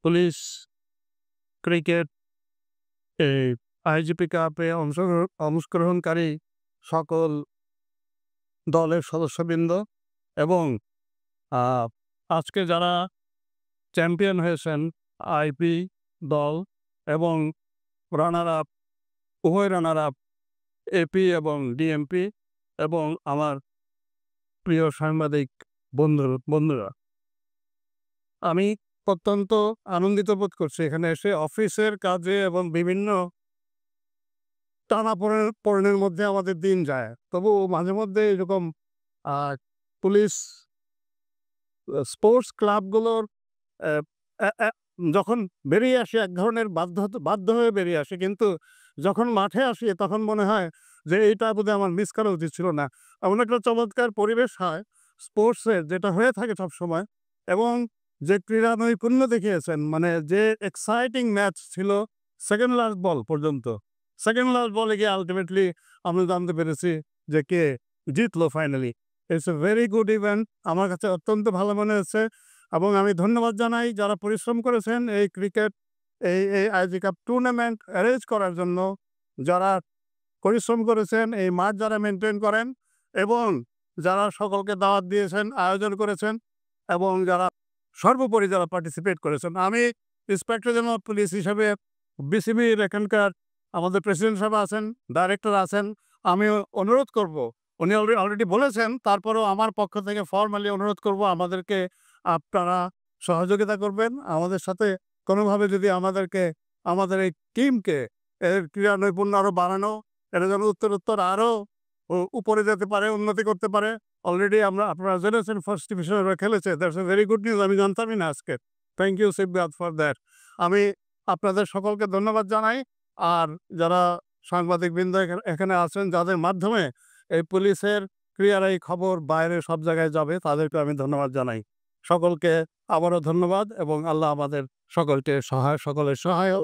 Police cricket এই IGP কাপে অংশগ্রহণকারী সকল দলের সদস্যবৃন্দ এবং আজকে যারা চ্যাম্পিয়ন হয়েছেন আইপি দল এবং রানার আপ, উভয় রানার আপ এপি এবং ডিএমপি এবং আমার প্রিয় সাংবাদিক বন্ধুরা, আমি অত্যন্ত আনন্দিত বোধ করছি এখানে এসে। অফিসের কাজে এবং বিভিন্ন টানাপোড়েনের মধ্যে আমাদের দিন যায়, তবু মাঝে মধ্যে এরকম পুলিশ স্পোর্টস ক্লাবগুলোর যখন বেরিয়ে আসে এক ধরনের বাধ্য হয়ে বেরিয়ে আসে, কিন্তু যখন মাঠে আসি তখন মনে হয় যে এইটা বোধহয় আমার মিস করা উচিত ছিল না। এমন একটা চমৎকার পরিবেশ হয় স্পোর্টসের, যেটা হয়ে থাকে সবসময়। এবং যে ক্রীড়া নৈপুণ্য দেখিয়েছেন, মানে যে এক্সাইটিং ম্যাচ ছিল সেকেন্ড লাস্ট বল পর্যন্ত। সেকেন্ড লাস্ট বলে গিয়ে আলটিমেটলি আমরা জানতে পেরেছি যে কে জিতলো finally. It's a very good event, আমার কাছে অত্যন্ত ভালো মনে হচ্ছে। এবং আমি ধন্যবাদ জানাই যারা পরিশ্রম করেছেন এই ক্রিকেট এই আইজি কাপ টুর্নামেন্ট অ্যারেঞ্জ করার জন্য, যারা পরিশ্রম করেছেন, এই মাঠ যারা মেনটেন করেন এবং যারা সকলকে দাওয়াত দিয়েছেন, আয়োজন করেছেন এবং যারা সর্বোপরি যারা পার্টিসিপেট করেছেন। আমি ইন্সপেক্টর জেনারেল পুলিশ হিসেবে বিসিবির এখানকার আমাদের প্রেসিডেন্ট সাহেব আছেন, ডাইরেক্টর আছেন, আমি অনুরোধ করব, উনি অলরেডি বলেছেন, তারপরেও আমার পক্ষ থেকে ফর্মালি অনুরোধ করব আমাদেরকে আপনারা সহযোগিতা করবেন। আমাদের সাথে কোনোভাবে যদি আমাদের এই টিমকে এর ক্রীড়া নৈপুণ্য আরও বাড়ানো, এটা যেন উত্তরোত্তর আরও উপরে যেতে পারে, উন্নতি করতে পারে। অলরেডি আপনারা জেনেছেন ফার্স্ট ডিভিশনে খেলেছে, that's a very good news, আমি জানতামই না আজকে। Thank you Sibgat for that. আমি আপনাদের সকলকে ধন্যবাদ জানাই। আর যারা সাংবাদিকবৃন্দ এখানে আছেন, যাদের মাধ্যমে এই পুলিশের ক্রিয়ার এই খবর বাইরে সব জায়গায় যাবে, তাদেরকে আমি ধন্যবাদ জানাই। সকলকে আবারও ধন্যবাদ এবং আল্লাহ আমাদের সকলের সহায়